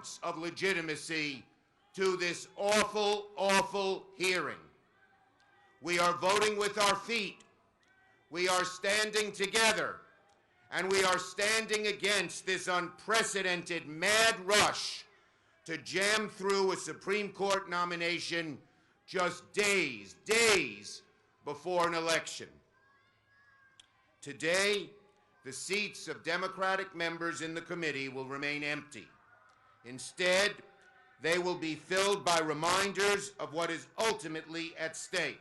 ounce of legitimacy to this awful, awful hearing. We are voting with our feet. We are standing together, and we are standing against this unprecedented mad rush to jam through a Supreme Court nomination just days before an election. Today, the seats of Democratic members in the committee will remain empty. Instead, they will be filled by reminders of what is ultimately at stake.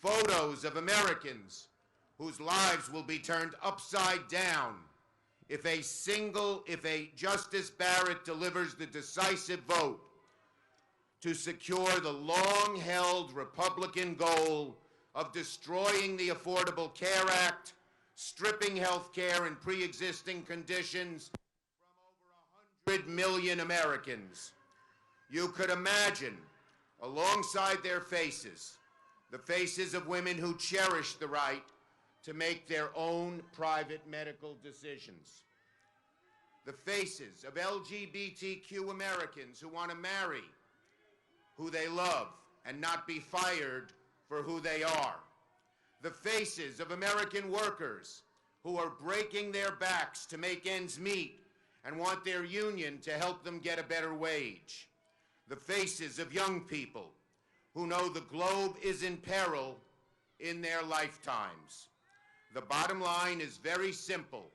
Photos of Americans whose lives will be turned upside down if Justice Barrett delivers the decisive vote to secure the long-held Republican goal of destroying the Affordable Care Act, stripping health care and pre-existing conditions from over 100 million Americans. You could imagine, alongside their faces, the faces of women who cherish the right to make their own private medical decisions. The faces of LGBTQ Americans who want to marry who they love and not be fired for who they are. The faces of American workers who are breaking their backs to make ends meet and want their union to help them get a better wage. The faces of young people who know the globe is in peril in their lifetimes. The bottom line is very simple.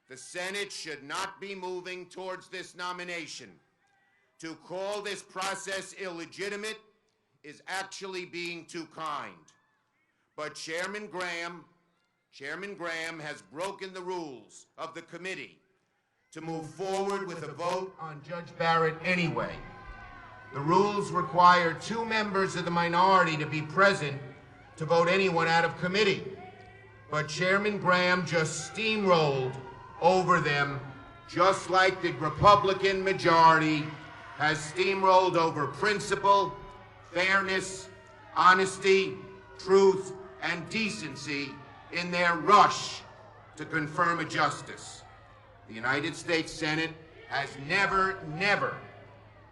The Senate should not be moving towards this nomination. To call this process illegitimate is actually being too kind. But Chairman Graham has broken the rules of the committee to move forward with a vote on Judge Barrett anyway. The rules require 2 members of the minority to be present to vote anyone out of committee. But Chairman Graham just steamrolled over them, just like the Republican majority has steamrolled over principle, fairness, honesty, truth, and decency in their rush to confirm a justice. The United States Senate has never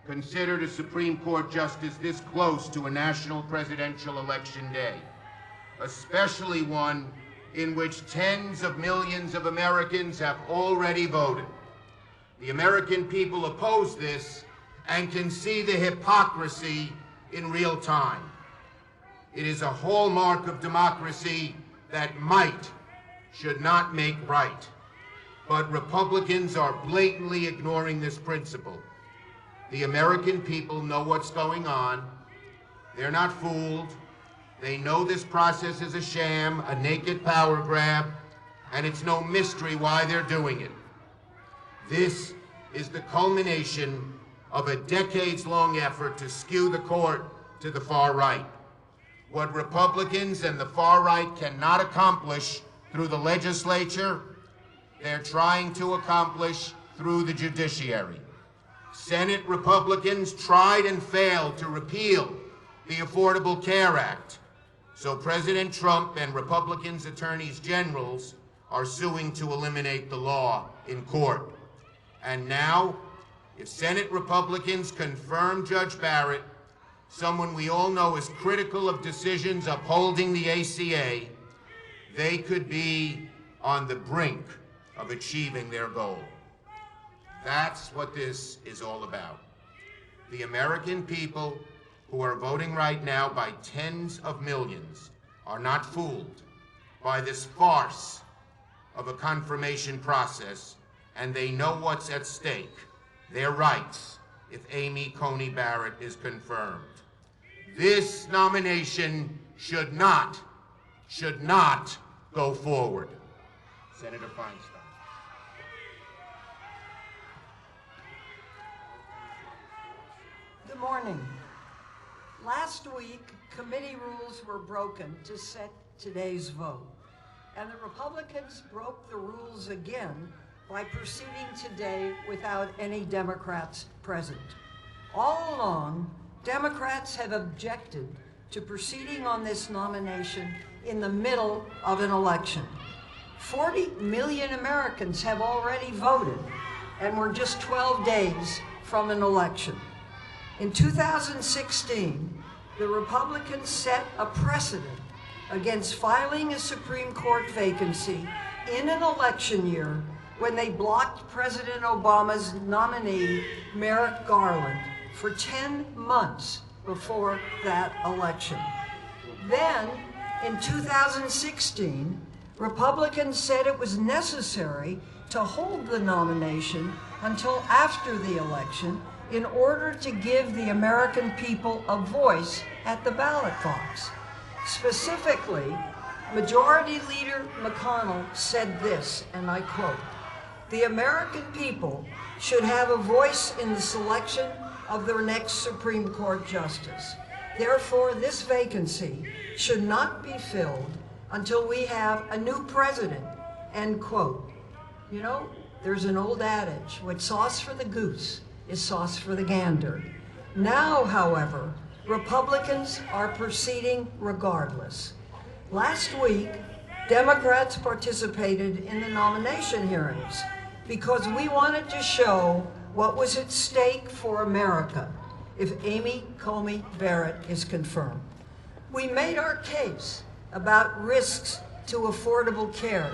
considered a Supreme Court justice this close to a national presidential election day, especially one in which tens of millions of Americans have already voted. The American people oppose this and can see the hypocrisy in real time. It is a hallmark of democracy that might should not make right. But Republicans are blatantly ignoring this principle. The American people know what's going on. They're not fooled. They know this process is a sham, a naked power grab, and it's no mystery why they're doing it. This is the culmination of a decades-long effort to skew the court to the far right. What Republicans and the far right cannot accomplish through the legislature, they're trying to accomplish through the judiciary. Senate Republicans tried and failed to repeal the Affordable Care Act, so President Trump and Republicans' attorneys generals are suing to eliminate the law in court. And now, if Senate Republicans confirm Judge Barrett, someone we all know is critical of decisions upholding the ACA, they could be on the brink of achieving their goal. That's what this is all about. The American people who are voting right now by tens of millions are not fooled by this farce of a confirmation process, and they know what's at stake, their rights, if Amy Coney Barrett is confirmed. This nomination should not go forward. Senator Feinstein. Good morning. Last week, committee rules were broken to set today's vote, and the Republicans broke the rules again by proceeding today without any Democrats present. All along, Democrats have objected to proceeding on this nomination in the middle of an election. 40 million Americans have already voted, and we're just 12 days from an election. In 2016, the Republicans set a precedent against filing a Supreme Court vacancy in an election year when they blocked President Obama's nominee, Merrick Garland, for 10 months before that election. Then, in 2016, Republicans said it was necessary to hold the nomination until after the election in order to give the American people a voice at the ballot box. Specifically, Majority Leader McConnell said this, and I quote, "The American people should have a voice in the selection of their next Supreme Court justice. Therefore, this vacancy should not be filled until we have a new president," end quote. You know, there's an old adage, what's sauce for the goose is sauce for the gander. Now, however, Republicans are proceeding regardless. Last week, Democrats participated in the nomination hearings because we wanted to show what was at stake for America if Amy Coney Barrett is confirmed. We made our case about risks to affordable care,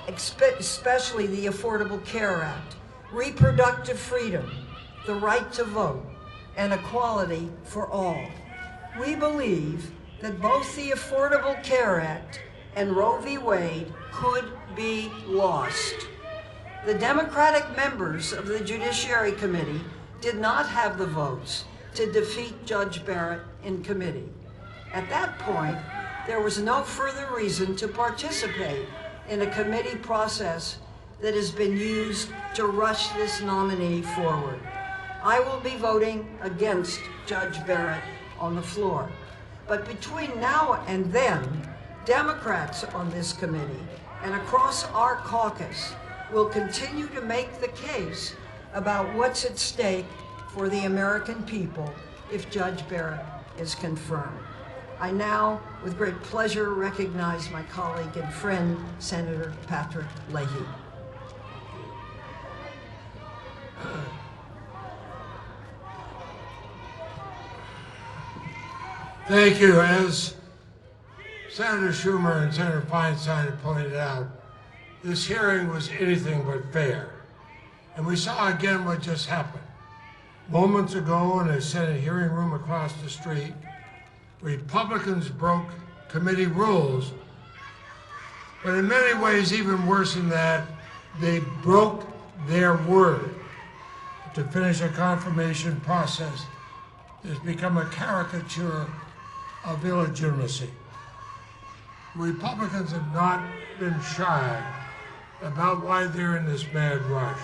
especially the Affordable Care Act, reproductive freedom, the right to vote, and equality for all. We believe that both the Affordable Care Act and Roe v. Wade could be lost. The Democratic members of the Judiciary Committee did not have the votes to defeat Judge Barrett in committee. At that point, there was no further reason to participate in a committee process that has been used to rush this nominee forward. I will be voting against Judge Barrett on the floor. But between now and then, Democrats on this committee and across our caucus will continue to make the case about what's at stake for the American people if Judge Barrett is confirmed. I now, with great pleasure, recognize my colleague and friend, Senator Patrick Leahy. Thank you. As Senator Schumer and Senator Feinstein have pointed out, this hearing was anything but fair. And we saw again what just happened. Moments ago in a Senate hearing room across the street, Republicans broke committee rules, but in many ways, even worse than that, they broke their word to finish a confirmation process that has become a caricature of illegitimacy. Republicans have not been shy about why they're in this mad rush,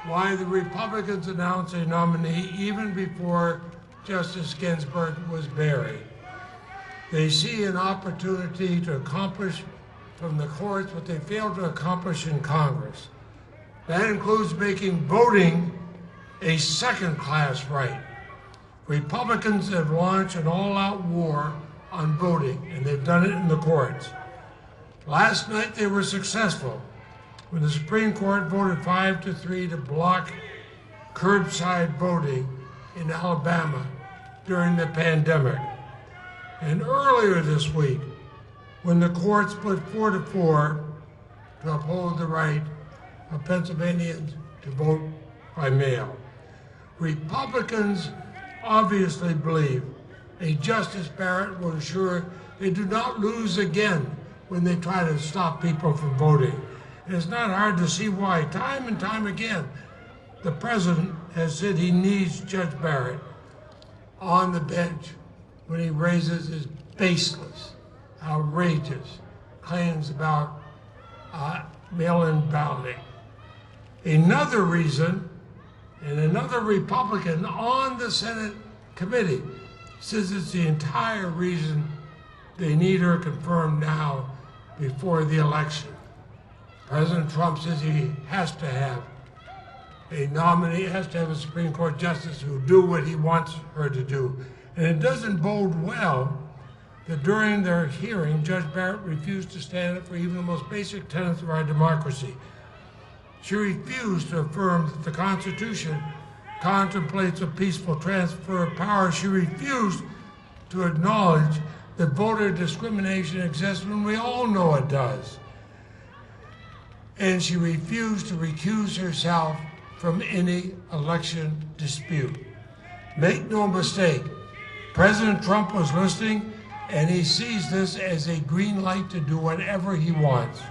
why the Republicans announced a nominee even before Justice Ginsburg was buried. They see an opportunity to accomplish from the courts what they failed to accomplish in Congress. That includes making voting a second-class right. Republicans have launched an all-out war on voting, and they've done it in the courts. Last night they were successful when the Supreme Court voted 5-3 to block curbside voting in Alabama during the pandemic. And earlier this week, when the court split 4-4 to uphold the right of Pennsylvanians to vote by mail. Republicans obviously believe a Justice Barrett will ensure they do not lose again when they try to stop people from voting. And it's not hard to see why. Time and time again, the president has said he needs Judge Barrett on the bench when he raises his baseless, outrageous claims about mail-in balloting. Another reason, and another Republican on the Senate committee says it's the entire reason they need her confirmed now before the election. President Trump says he has to have a nominee, has to have a Supreme Court justice who do what he wants her to do. And it doesn't bode well that during their hearing, Judge Barrett refused to stand up for even the most basic tenets of our democracy. She refused to affirm that the Constitution contemplates a peaceful transfer of power. She refused to acknowledge that voter discrimination exists when we all know it does. And she refused to recuse herself from any election dispute. Make no mistake, President Trump was listening, and he sees this as a green light to do whatever he wants.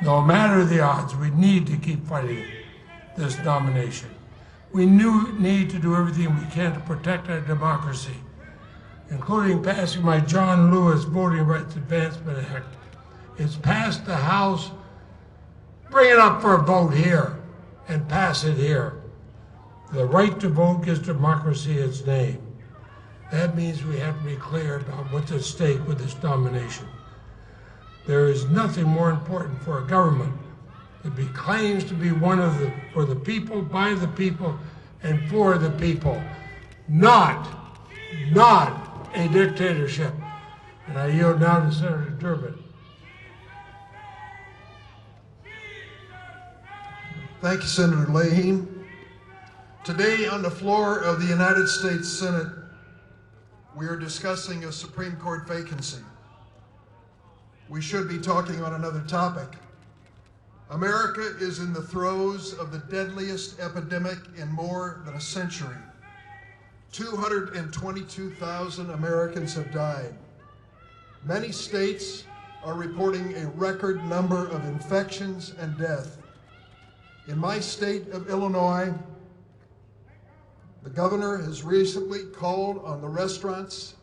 No matter the odds, we need to keep fighting this nomination. We need to do everything we can to protect our democracy, including passing my John Lewis Voting Rights Advancement Act. It's passed the House. Bring it up for a vote here and pass it here. The right to vote gives democracy its name. That means we have to be clear about what's at stake with this nomination. There is nothing more important for a government that claims to be for the people, by the people, and for the people. Not a dictatorship. And I yield now to Senator Durbin. Thank you, Senator Leahy. Today, on the floor of the United States Senate, we are discussing a Supreme Court vacancy. We should be talking on another topic. America is in the throes of the deadliest epidemic in more than a century. 222,000 Americans have died. Many states are reporting a record number of infections and death. In my state of Illinois, the governor has recently called on the restaurants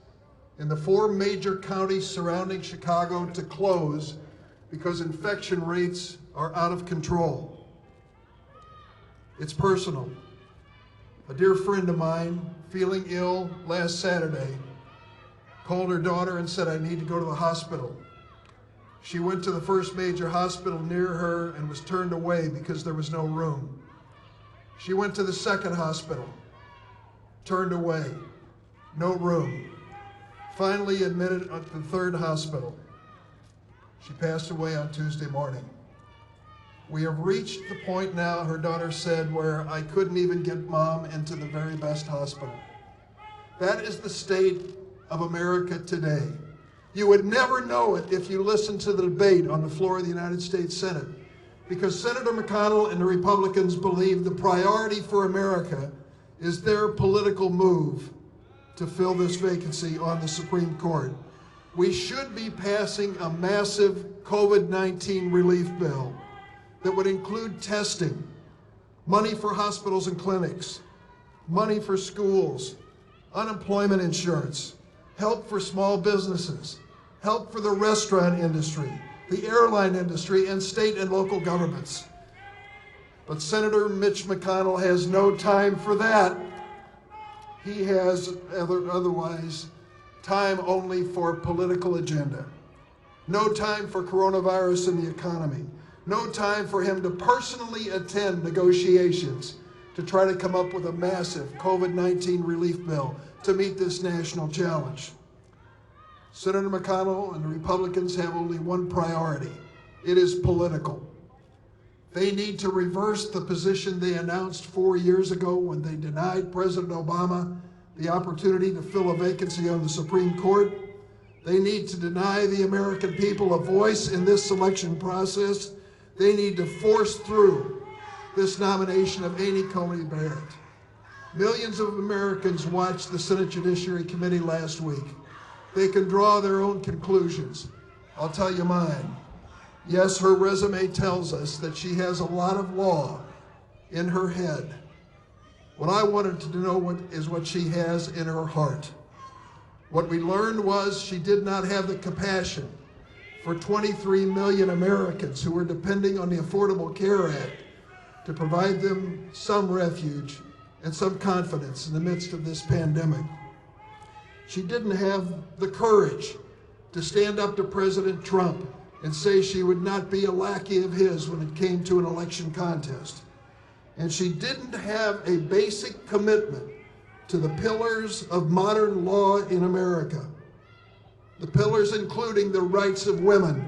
in the 4 major counties surrounding Chicago to close because infection rates are out of control. It's personal. A dear friend of mine, feeling ill last Saturday, called her daughter and said, "I need to go to the hospital." She went to the first major hospital near her and was turned away because there was no room. She went to the second hospital, turned away, no room. Finally admitted at the third hospital. She passed away on Tuesday morning. We have reached the point now, her daughter said, where I couldn't even get mom into the very best hospital. That is the state of America today. You would never know it if you listened to the debate on the floor of the United States Senate, because Senator McConnell and the Republicans believe the priority for America is their political move to fill this vacancy on the Supreme Court. We should be passing a massive COVID-19 relief bill that would include testing, money for hospitals and clinics, money for schools, unemployment insurance, help for small businesses, help for the restaurant industry, the airline industry, and state and local governments. But Senator Mitch McConnell has no time for that. He has otherwise time only for political agenda. No time for coronavirus and the economy. No time for him to personally attend negotiations to try to come up with a massive COVID-19 relief bill to meet this national challenge. Senator McConnell and the Republicans have only one priority. It is political. They need to reverse the position they announced 4 years ago when they denied President Obama the opportunity to fill a vacancy on the Supreme Court. They need to deny the American people a voice in this selection process. They need to force through this nomination of Coney Barrett. Millions of Americans watched the Senate Judiciary Committee last week. They can draw their own conclusions. I'll tell you mine. Yes, her resume tells us that she has a lot of law in her head. What I wanted to know what she has in her heart. What we learned was she did not have the compassion for 23 million Americans who are depending on the Affordable Care Act to provide them some refuge and some confidence in the midst of this pandemic. She didn't have the courage to stand up to President Trump and say she would not be a lackey of his when it came to an election contest. And she didn't have a basic commitment to the pillars of modern law in America. The pillars including the rights of women,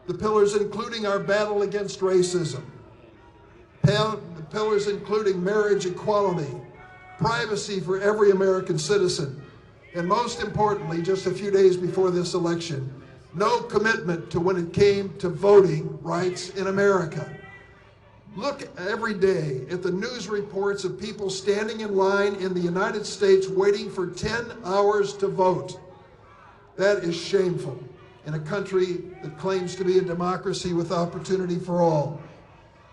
the pillars including our battle against racism, Pillars including marriage equality, privacy for every American citizen, and most importantly, just a few days before this election, no commitment to when it came to voting rights in America. Look every day at the news reports of people standing in line in the United States waiting for 10 hours to vote. That is shameful in a country that claims to be a democracy with opportunity for all.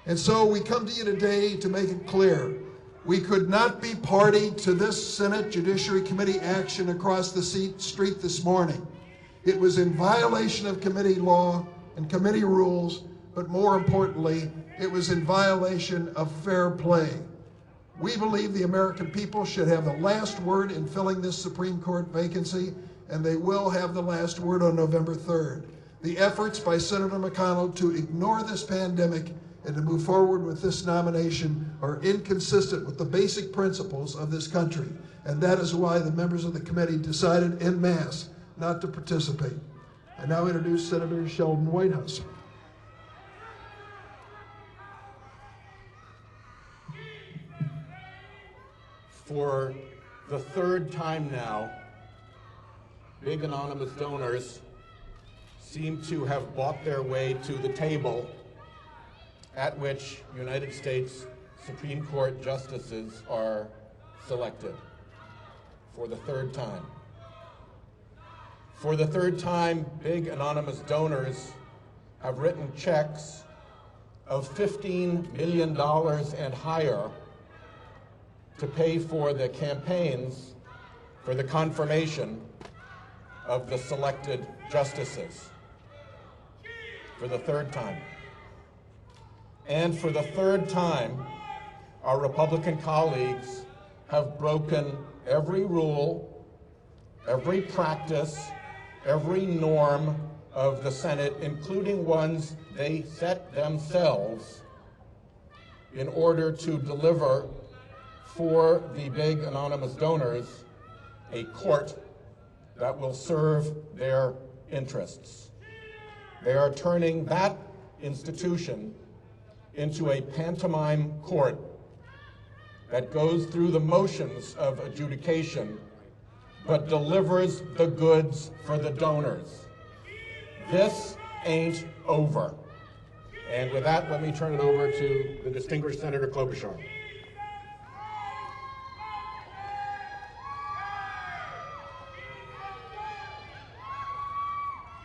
And so we come to you today to make it clear, we could not be party to this Senate Judiciary Committee action across the street this morning. It was in violation of committee law and committee rules, but more importantly, it was in violation of fair play. We believe the American people should have the last word in filling this Supreme Court vacancy, and they will have the last word on November 3rd. The efforts by Senator McConnell to ignore this pandemic and to move forward with this nomination are inconsistent with the basic principles of this country, and that is why the members of the committee decided en masse not to participate. I now introduce Senator Sheldon Whitehouse. For the third time now, big anonymous donors seem to have bought their way to the table at which United States Supreme Court justices are selected for the third time. For the third time, big anonymous donors have written checks of $15 million and higher to pay for the campaigns for the confirmation of the selected justices for the third time. And for the third time, our Republican colleagues have broken every rule, every practice, every norm of the Senate, including ones they set themselves in order to deliver for the big anonymous donors a court that will serve their interests. They are turning that institution into a pantomime court that goes through the motions of adjudication but delivers the goods for the donors. This ain't over. And with that, let me turn it over to the distinguished Senator Klobuchar.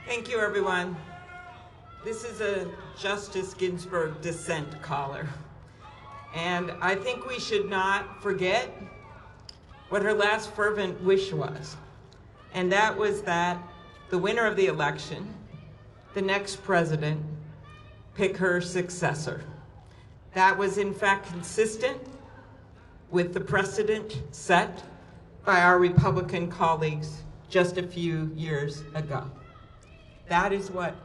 Thank you, everyone. This is a Justice Ginsburg dissent caller. And I think we should not forget what her last fervent wish was. And that was that the winner of the election, the next president, pick her successor. That was in fact consistent with the precedent set by our Republican colleagues just a few years ago. That is what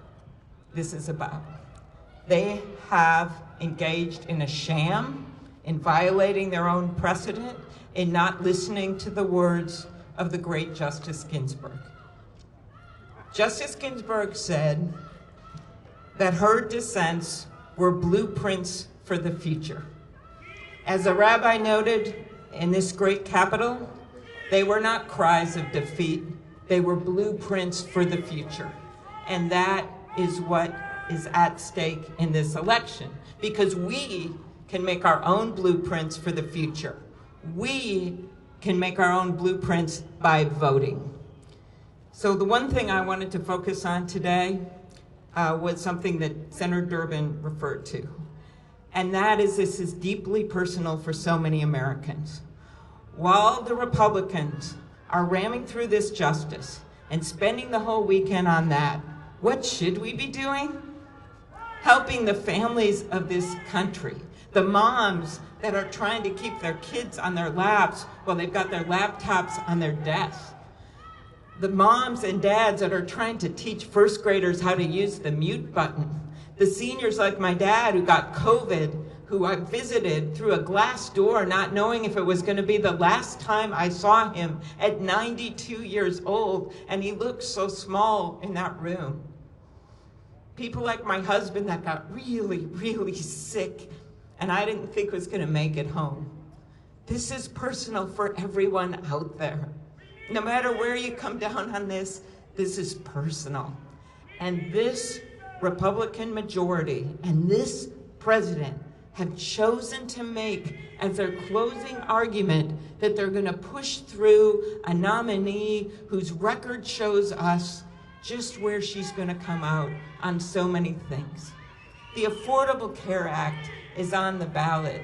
this is about. They have engaged in a sham, in violating their own precedent, in not listening to the words of the great Justice Ginsburg. Justice Ginsburg said that her dissents were blueprints for the future. As a rabbi noted in this great capital, they were not cries of defeat, they were blueprints for the future. And that is what is at stake in this election, because we can make our own blueprints for the future. We can make our own blueprints by voting. So the one thing I wanted to focus on today was something that Senator Durbin referred to. And that is, this is deeply personal for so many Americans. While the Republicans are ramming through this justice and spending the whole weekend on that, what should we be doing? Helping the families of this country, the moms that are trying to keep their kids on their laps while they've got their laptops on their desks. The moms and dads that are trying to teach first graders how to use the mute button. The seniors like my dad who got COVID, who I visited through a glass door not knowing if it was going to be the last time I saw him at 92 years old, and he looked so small in that room. People like my husband that got really, really sick and I didn't think was going to make it home. This is personal for everyone out there. No matter where you come down on this, this is personal. And this Republican majority and this president have chosen to make as their closing argument that they're going to push through a nominee whose record shows us just where she's going to come out on so many things. The Affordable Care Act is on the ballot.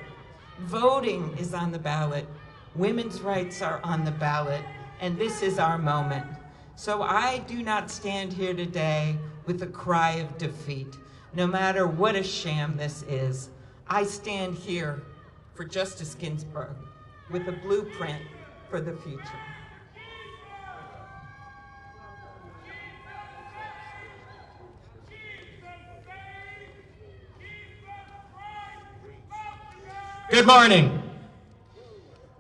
Voting is on the ballot. Women's rights are on the ballot. And this is our moment. So I do not stand here today with a cry of defeat, no matter what a sham this is. I stand here for Justice Ginsburg with a blueprint for the future. Good morning.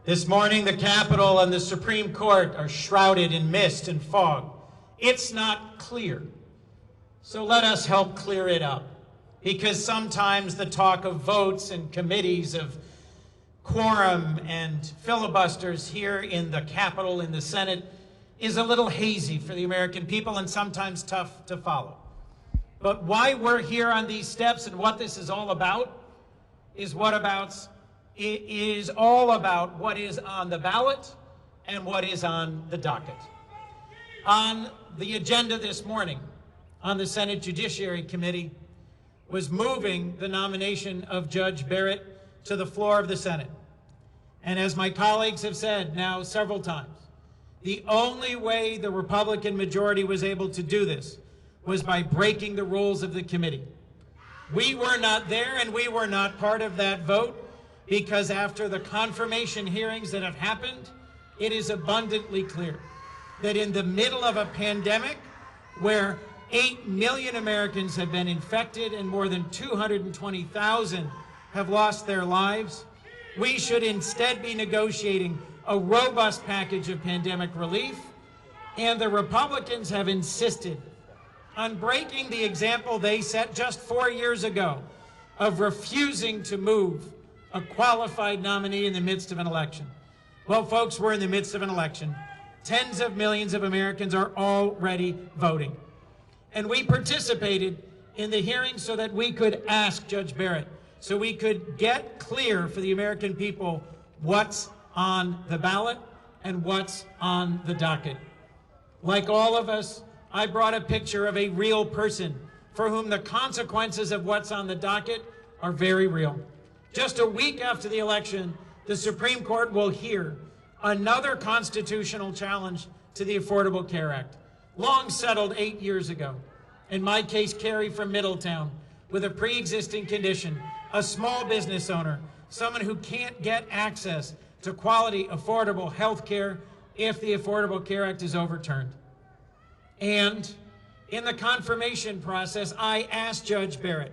This morning, the Capitol and the Supreme Court are shrouded in mist and fog. It's not clear. So let us help clear it up. Because sometimes the talk of votes and committees, of quorum and filibusters here in the Capitol, in the Senate, is a little hazy for the American people and sometimes tough to follow. But why we're here on these steps and what this is all about is it is all about what is on the ballot and what is on the docket. On the agenda this morning, on the Senate Judiciary Committee, was moving the nomination of Judge Barrett to the floor of the Senate. And as my colleagues have said now several times, the only way the Republican majority was able to do this was by breaking the rules of the committee. We were not there and we were not part of that vote, because after the confirmation hearings that have happened, it is abundantly clear that in the middle of a pandemic where 8 million Americans have been infected and more than 220,000 have lost their lives, we should instead be negotiating a robust package of pandemic relief. And the Republicans have insisted on breaking the example they set just 4 years ago of refusing to move a qualified nominee in the midst of an election. Well, folks, we're in the midst of an election. Tens of millions of Americans are already voting. And we participated in the hearing so that we could ask Judge Barrett, so we could get clear for the American people what's on the ballot and what's on the docket. Like all of us, I brought a picture of a real person for whom the consequences of what's on the docket are very real. Just a week after the election, the Supreme Court will hear another constitutional challenge to the Affordable Care Act, long settled 8 years ago. In my case, Carrie from Middletown, with a pre-existing condition, a small business owner, someone who can't get access to quality, affordable health care if the Affordable Care Act is overturned. And in the confirmation process, I asked Judge Barrett,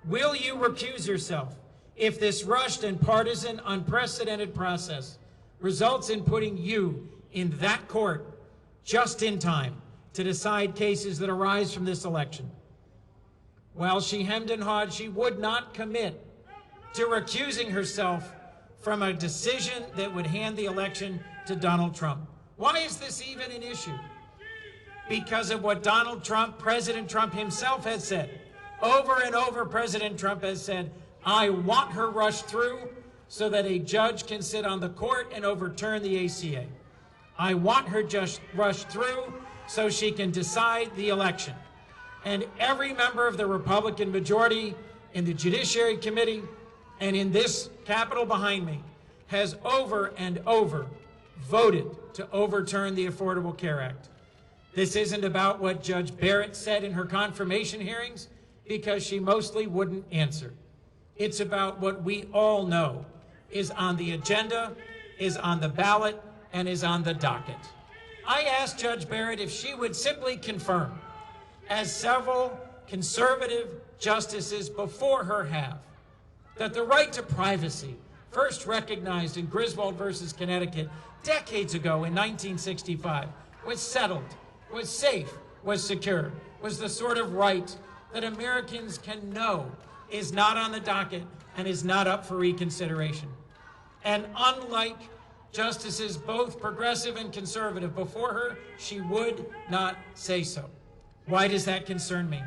will you recuse yourself if this rushed and partisan, unprecedented process results in putting you in that court just in time to decide cases that arise from this election? Well, she hemmed and hawed. She would not commit to recusing herself from a decision that would hand the election to Donald Trump. Why is this even an issue? Because of what Donald Trump, President Trump himself has said. Over and over, President Trump has said, I want her rushed through so that a judge can sit on the court and overturn the ACA. I want her just rushed through so she can decide the election. And every member of the Republican majority in the Judiciary Committee and in this Capitol behind me has over and over voted to overturn the Affordable Care Act. This isn't about what Judge Barrett said in her confirmation hearings, because she mostly wouldn't answer. It's about what we all know is on the agenda, is on the ballot, and is on the docket. I asked Judge Barrett if she would simply confirm, as several conservative justices before her have, that the right to privacy, first recognized in Griswold versus Connecticut decades ago in 1965, was settled, was safe, was secure, was the sort of right that Americans can know is not on the docket and is not up for reconsideration. And unlike justices, both progressive and conservative, before her, she would not say so. Why does that concern me?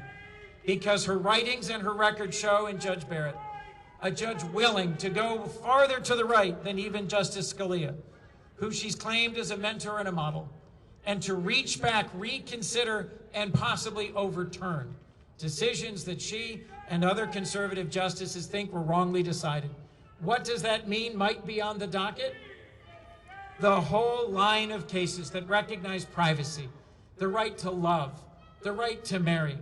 Because her writings and her record show in Judge Barrett, a judge willing to go farther to the right than even Justice Scalia, who she's claimed as a mentor and a model, and to reach back, reconsider, and possibly overturn decisions that she and other conservative justices think were wrongly decided. What does that mean might be on the docket? The whole line of cases that recognize privacy, the right to love, the right to marry.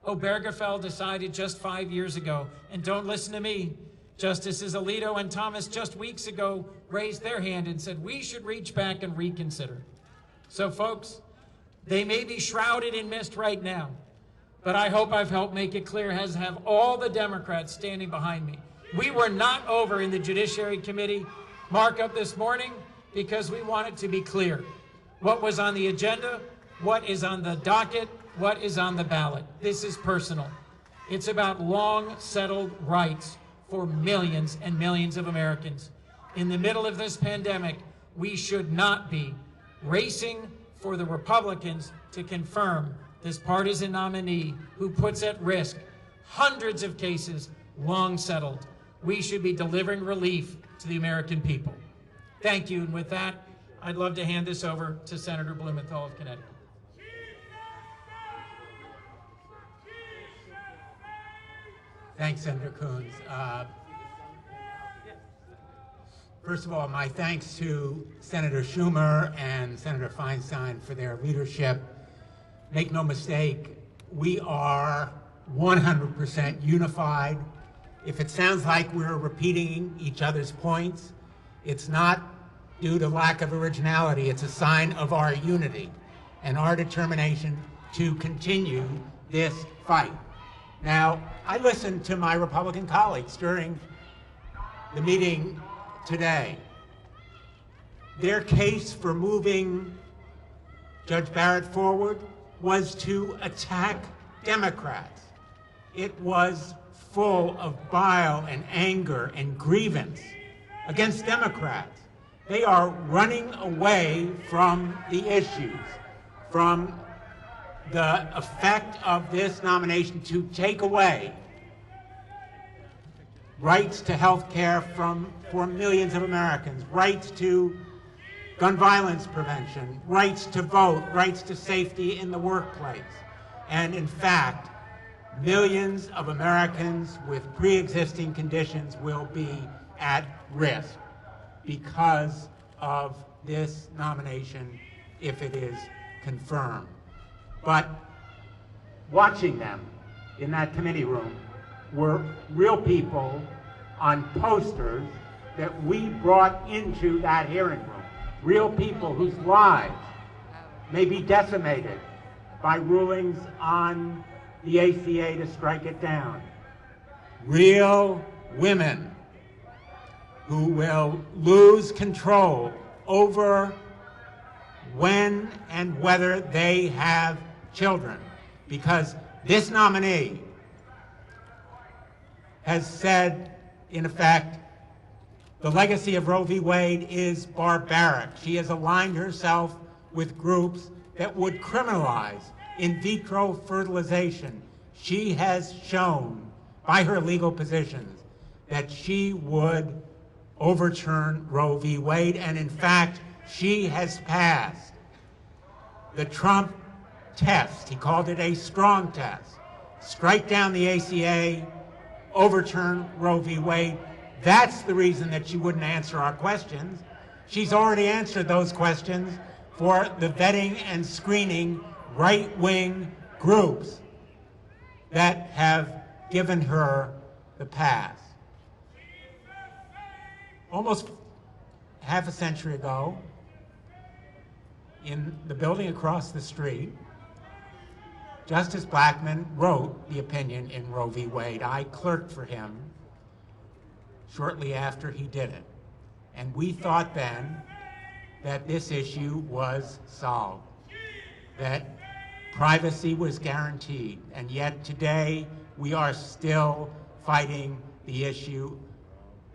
Obergefell decided just 5 years ago, and don't listen to me, Justices Alito and Thomas just weeks ago raised their hand and said we should reach back and reconsider. So folks, they may be shrouded in mist right now, but I hope I've helped make it clear, as have all the Democrats standing behind me. We were not over in the Judiciary Committee markup this morning because we wanted to be clear. What was on the agenda, what is on the docket, what is on the ballot. This is personal. It's about long settled rights for millions and millions of Americans. In the middle of this pandemic, we should not be racing for the Republicans to confirm this partisan nominee who puts at risk hundreds of cases long settled. We should be delivering relief to the American people. Thank you, and with that, I'd love to hand this over to Senator Blumenthal of Connecticut. Thanks, Senator Coons. First of all, my thanks to Senator Schumer and Senator Feinstein for their leadership. Make no mistake, we are 100% unified. If it sounds like we're repeating each other's points, it's not due to lack of originality. It's a sign of our unity and our determination to continue this fight. Now, I listened to my Republican colleagues during the meeting today. Their case for moving Judge Barrett forward was to attack Democrats. It was full of bile and anger and grievance against Democrats. They are running away from the issues, from the effect of this nomination to take away rights to health care for millions of Americans, rights to gun violence prevention, rights to vote, rights to safety in the workplace. And in fact, millions of Americans with pre-existing conditions will be at risk because of this nomination if it is confirmed. But watching them in that committee room were real people on posters that we brought into that hearing room. Real people whose lives may be decimated by rulings on the ACA to strike it down. Real women who will lose control over when and whether they have children, because this nominee has said, in effect, the legacy of Roe v. Wade is barbaric. She has aligned herself with groups that would criminalize in vitro fertilization. She has shown by her legal positions that she would overturn Roe v. Wade, and in fact, she has passed the Trump test. He called it a strong test. Strike down the ACA, overturn Roe v. Wade. That's the reason that she wouldn't answer our questions. She's already answered those questions for the vetting and screening right-wing groups that have given her the pass. Almost half a century ago, in the building across the street, Justice Blackmun wrote the opinion in Roe v. Wade. I clerked for him shortly after he did it. And we thought then that this issue was solved, that privacy was guaranteed. And yet today we are still fighting the issue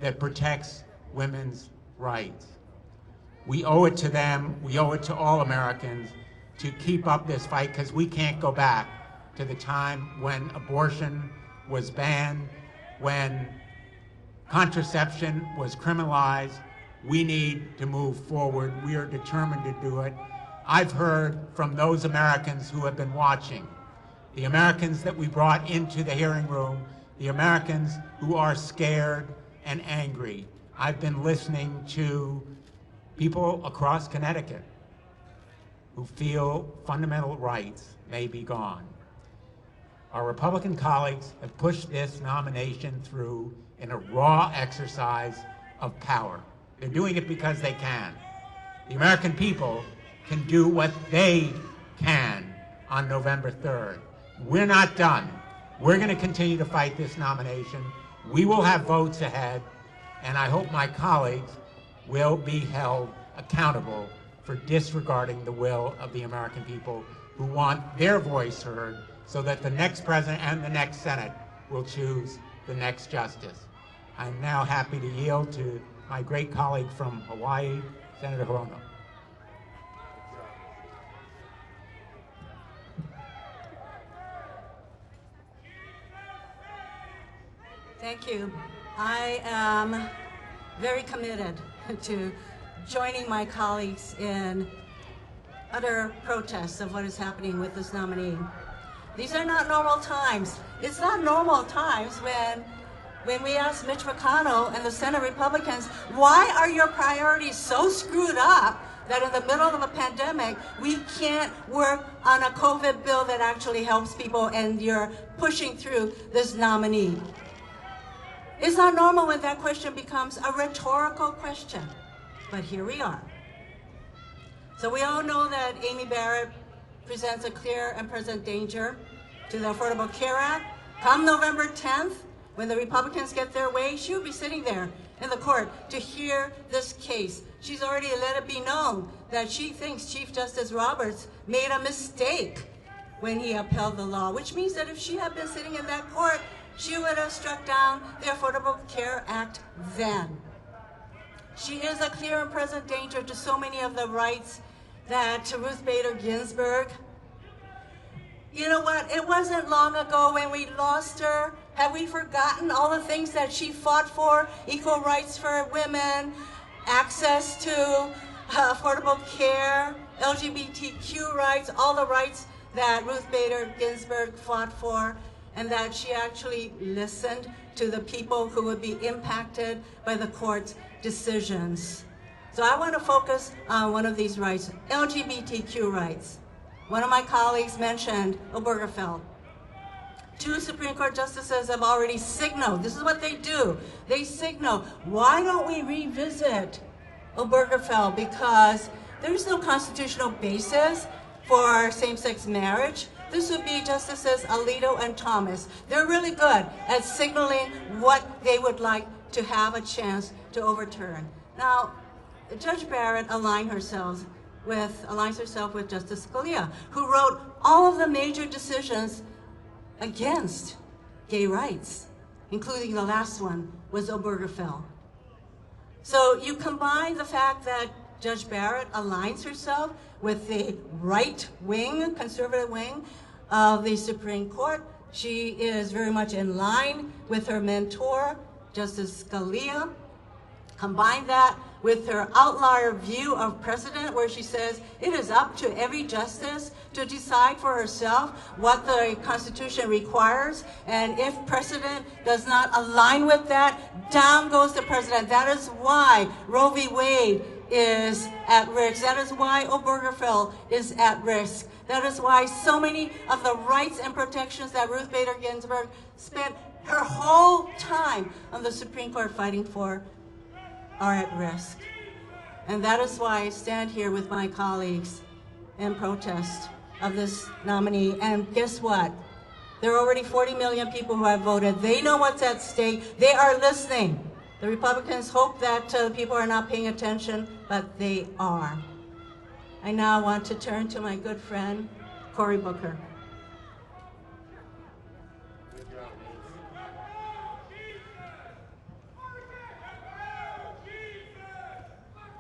that protects women's rights. We owe it to them, we owe it to all Americans to keep up this fight, because we can't go back to the time when abortion was banned, when contraception was criminalized. We need to move forward. We are determined to do it. I've heard from those Americans who have been watching, the Americans that we brought into the hearing room, the Americans who are scared and angry. I've been listening to people across Connecticut who feel fundamental rights may be gone. Our Republican colleagues have pushed this nomination through in a raw exercise of power. They're doing it because they can. The American people can do what they can on November 3rd. We're not done. We're going to continue to fight this nomination. We will have votes ahead, and I hope my colleagues will be held accountable for disregarding the will of the American people who want their voice heard, so that the next president and the next Senate will choose the next justice. I'm now happy to yield to my great colleague from Hawaii, Senator Hirono. Thank you. I am very committed to joining my colleagues in utter protest of what is happening with this nominee. These are not normal times. It's not normal times when we ask Mitch McConnell and the Senate Republicans, why are your priorities so screwed up that in the middle of a pandemic, we can't work on a COVID bill that actually helps people, and you're pushing through this nominee? It's not normal when that question becomes a rhetorical question, but here we are. So we all know that Amy Barrett presents a clear and present danger to the Affordable Care Act. Come November 10th, when the Republicans get their way, she'll be sitting there in the court to hear this case. She's already let it be known that she thinks Chief Justice Roberts made a mistake when he upheld the law, which means that if she had been sitting in that court, she would have struck down the Affordable Care Act then. She is a clear and present danger to so many of the rights that Ruth Bader Ginsburg. You know what? It wasn't long ago when we lost her. Have we forgotten all the things that she fought for? Equal rights for women, access to affordable care, LGBTQ rights, all the rights that Ruth Bader Ginsburg fought for, and that she actually listened to the people who would be impacted by the court's decisions. So I want to focus on one of these rights, LGBTQ rights. One of my colleagues mentioned Obergefell. 2 Supreme Court justices have already signaled, this is what they do, they signal, why don't we revisit Obergefell? Because there's no constitutional basis for same-sex marriage. This would be Justices Alito and Thomas. They're really good at signaling what they would like to have a chance to overturn. Now, Judge Barrett aligns herself with Justice Scalia, who wrote all of the major decisions against gay rights, including the last one was Obergefell. So you combine the fact that Judge Barrett aligns herself with the right wing, conservative wing of the Supreme Court. She is very much in line with her mentor, Justice Scalia. Combine that with her outlier view of precedent, where she says it is up to every justice to decide for herself what the Constitution requires, and if precedent does not align with that, down goes the precedent. That is why Roe v. Wade is at risk. That is why Obergefell is at risk. That is why so many of the rights and protections that Ruth Bader Ginsburg spent her whole time on the Supreme Court fighting for are at risk. And that is why I stand here with my colleagues in protest of this nominee. And guess what? There are already 40 million people who have voted. They know what's at stake. They are listening. The Republicans hope that people are not paying attention, but they are. I now want to turn to my good friend, Cory Booker.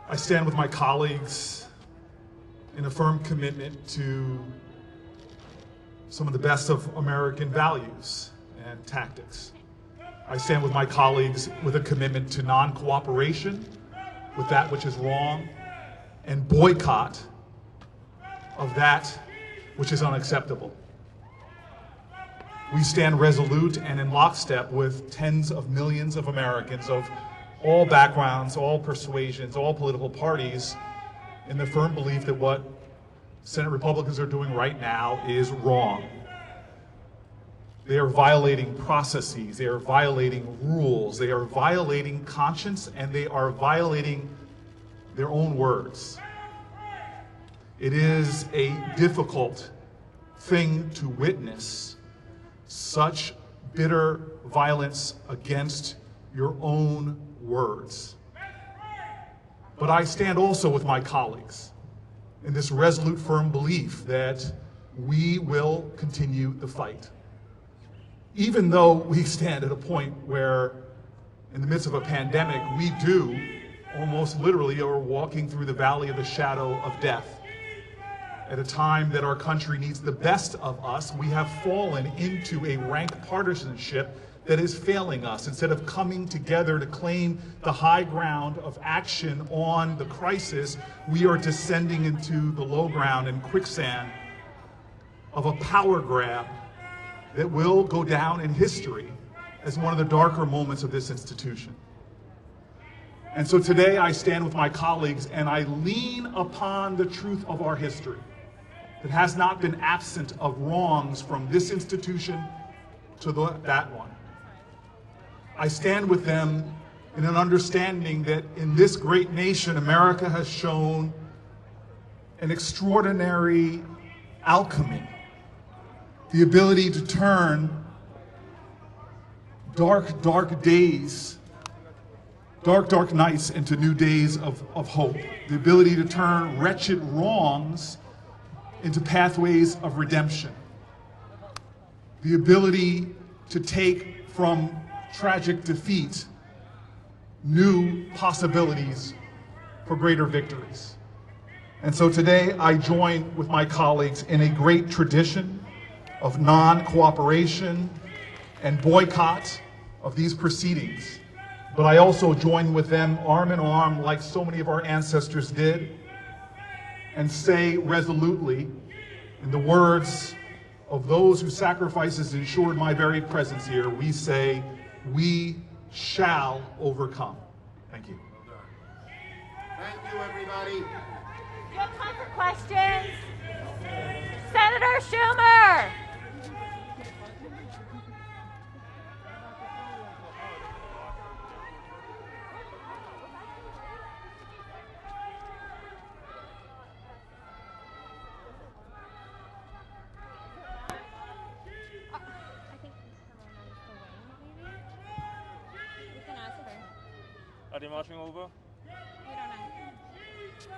I stand with my colleagues in a firm commitment to some of the best of American values and tactics. I stand with my colleagues with a commitment to non-cooperation with that which is wrong and boycott of that which is unacceptable. We stand resolute and in lockstep with tens of millions of Americans of all backgrounds, all persuasions, all political parties, in the firm belief that what Senate Republicans are doing right now is wrong. They are violating processes, they are violating rules, they are violating conscience, and they are violating their own words. It is a difficult thing to witness such bitter violence against your own words. But I stand also with my colleagues in this resolute, firm belief that we will continue the fight. Even though we stand at a point where, in the midst of a pandemic, we do, almost literally, are walking through the valley of the shadow of death. At a time that our country needs the best of us, we have fallen into a rank partisanship that is failing us. Instead of coming together to claim the high ground of action on the crisis, we are descending into the low ground and quicksand of a power grab that will go down in history as one of the darker moments of this institution. And so today I stand with my colleagues and I lean upon the truth of our history that has not been absent of wrongs from this institution to that one. I stand with them in an understanding that in this great nation, America has shown an extraordinary alchemy, the ability to turn dark, dark days, dark, dark nights into new days of hope, the ability to turn wretched wrongs into pathways of redemption, the ability to take from tragic defeat new possibilities for greater victories. And so today I join with my colleagues in a great tradition of non-cooperation and boycott of these proceedings. But I also join with them arm in arm, like so many of our ancestors did, and say resolutely, in the words of those whose sacrifices ensured my very presence here, we say, we shall overcome. Thank you. Thank you, everybody. Do you have time for questions? Senator Schumer! Are they marching over? We don't know.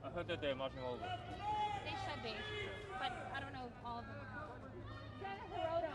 I heard that they're marching over. They should be, but I don't know all of them. Senator Hirota.